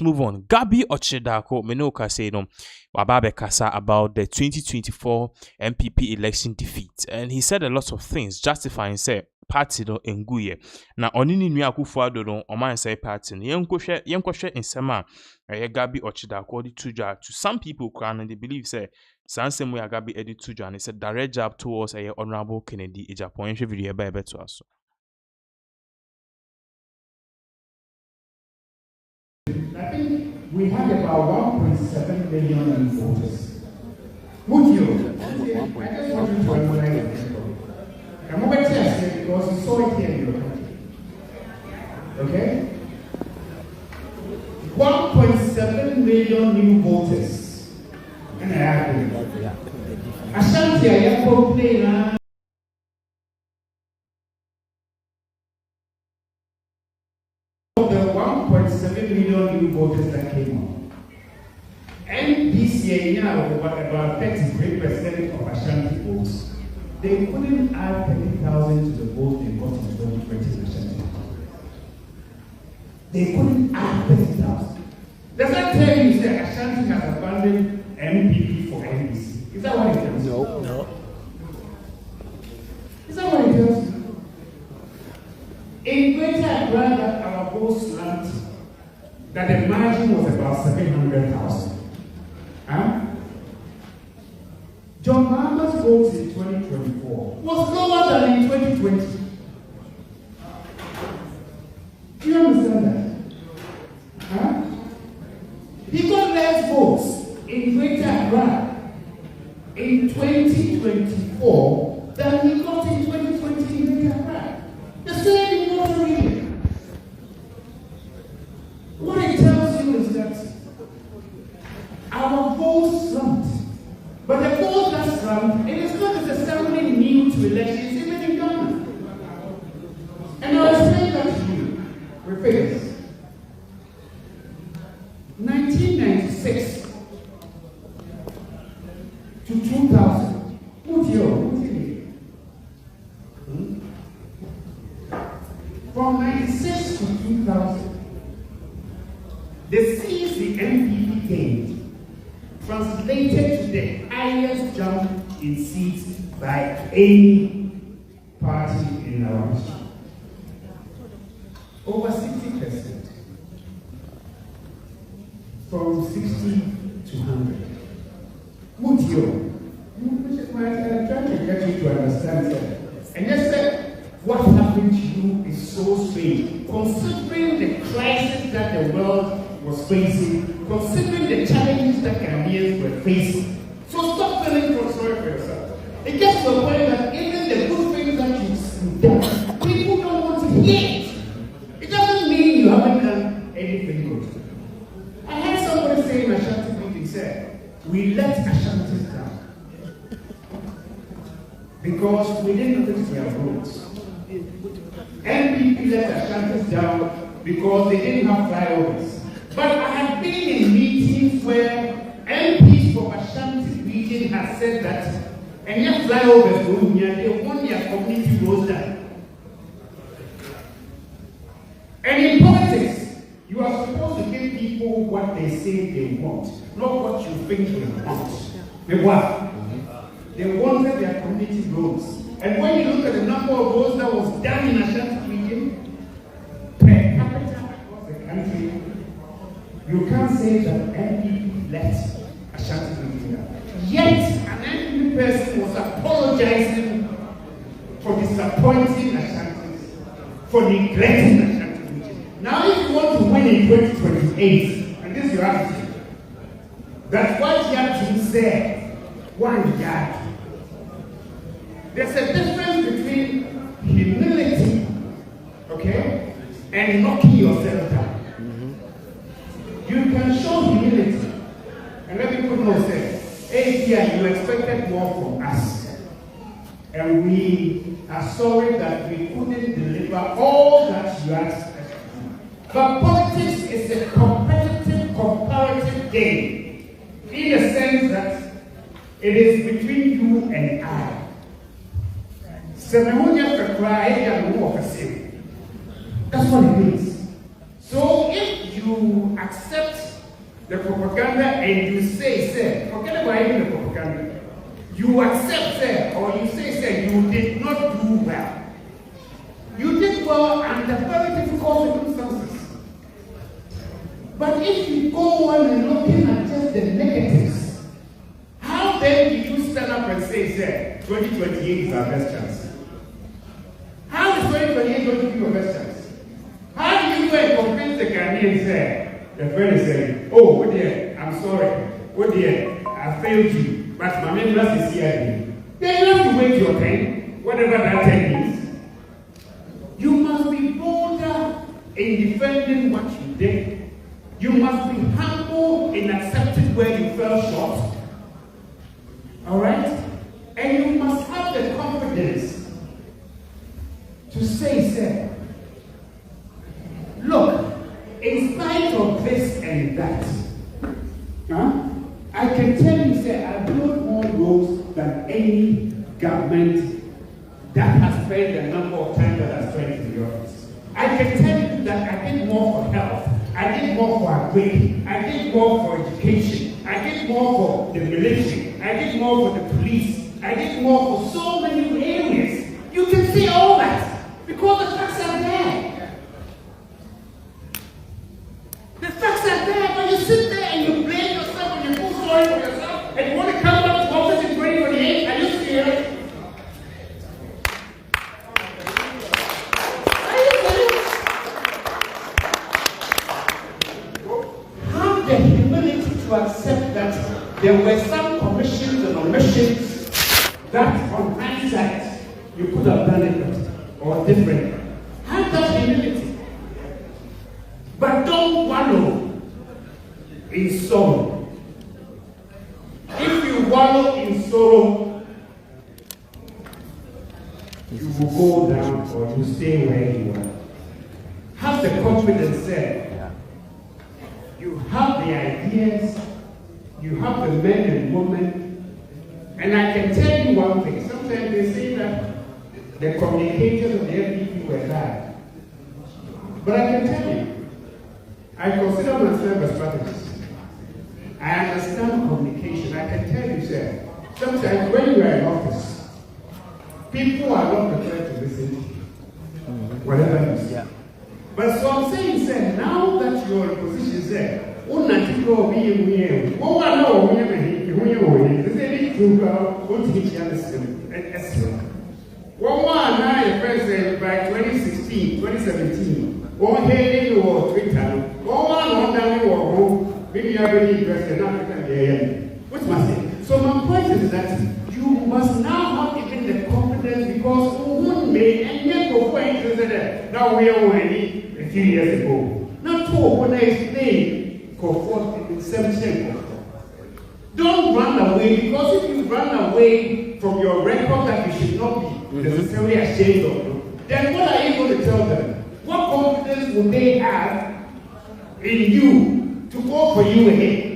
Move on. Gabby Otchere-Darko Menoka say no Wababe Kasa about the 2024 MPP election defeat, and he said a lot of things justifying say party no enguye na onini nua Akufo-Addo no oman say party no yenkohwe nsema Gabby Otchere-Darko di tuja to some people and they believe say sansem we Gabby edi tuja and said direct jab towards honorable Kennedy Ejapon video ebe to us. I think we had about 1.7 million voters. Would you? I just want you to recognize it. I'm over here because you saw it here in your country. Okay? 1.7 million new voters. And I have Ashanti, I have complained. Of the 1.7 million new voters that came on. And this year, about 33% of Ashanti votes. They couldn't add 30,000 to the vote they got in 2020 Ashanti. They couldn't add 30,000. Does that tell you that Ashanti has abandoned MPP for NDC? Is that what it tells you? No. Is that what it tells you? In Greater Accra, our vote slumped, that the margin was about 700,000. Huh? John Mahaman's votes in 2024 was lower than in 2020. Do you understand that? Huh? He got less votes in Greater Accra in 2024 than he got in 2020 in Greater Accra. The same in North region. What it tells you is that our votes slumped. But the vote that slumped, it is not necessarily new to elections, even in Ghana. And I'll explain that to you with figures. 1996 to 2000. Who's your? From 96 to 2000, the seats the MPP gained translated to the highest jump in seats by any party in our history. Over 60%. From 60 to 100. Mutio. I'm trying to get you to understand that. And yes, sir, what happened to you is so strange. Considering the crisis that the world was facing, considering the challenges that Ghanaians were facing. So stop feeling sorry for yourself. It gets to a point that even the good things that you've done, people don't want to hear it. It doesn't mean you haven't done anything good. I heard somebody say in Ashanti meeting, said, we let Ashanti down because we didn't notice their votes. MPP let Ashanti down because they didn't have flyovers. But I have been in meetings where MPs from Ashanti region have said that and yet flyovers don't mean they want their community roads down. And in politics, you are supposed to give people what they say they want, not what you think they want. They what? They wanted their community roads. And when you look at the number of roads that was done in Ashanti region, per capita across the country, you can't say that MPP let Ashanti region down. Yet, an MPP person was apologizing for disappointing Ashanti, for neglecting Ashanti region. Now, if you want to win in 2028, and this is your attitude, that's what you have to say, one yard. There's a difference between humility, okay, and knocking yourself down. You can show humility, and let me put no say, hey, dear, you expected more from us, and we are sorry that we couldn't deliver all that you asked us to do. But politics is a competitive, comparative game, in the sense that it is between you and I. That's what it means. So if you accept the propaganda and you say, forget about even the propaganda. You accept, or you say, you did not do well. You did well under very difficult circumstances. But if you go on and looking at just the negatives, how then do you stand up and say, 2028 is our best chance? How is 2028 going to be your best chance? How do you go and convince the Ghanaians, the friend is saying, oh, oh dear, I'm sorry. Oh dear, I failed you. But my members is here. Then you have to wait your time, whatever that time is. You must be bolder in defending what you did. You must be humble in accepting where you fell short. Alright? And you must have the confidence to say, look, in spite of this and that, I can tell you, I built more roads than any government that has spent the number of times that has spent in the office. I can tell you that I did more for health, I did more for agri, I did more for education, I did more for the military, I did more for the police, I did more for so many areas. You can see all that because the facts are there. The facts are there, but you sit there and you blame yourself and you feel sorry for yourself and you want to come back to office in 2028. Are you serious? Have the humility to accept that there were some commissions and omissions that on hindsight you could have done it better or differently. Have that humility. But don't wallow in sorrow. If you wallow in sorrow, you will go down or you stay where you are. Have the confidence there. You have the ideas, you have the men and women, and I can tell you one thing. Sometimes they say that the communicators of the FDP were bad. But I can tell you, I consider myself a strategist. I understand communication. I can tell you, sir, sometimes when you are in office, people are not prepared to listen to you, whatever you say. Yeah. But so I'm saying, sir, now that you're in position, sir, by 2016, 2017, one heading or Twitter, one on that maybe I really interested in African. What's my say? So my point is that you must now have even the confidence because one may and yet go for interested. Now we are already a few years ago. Not two when I explain comfort in 17. Don't run away because if you run away from your record that you should not be necessarily ashamed of, then what are you going to tell them? What confidence will they have in you to go for you again?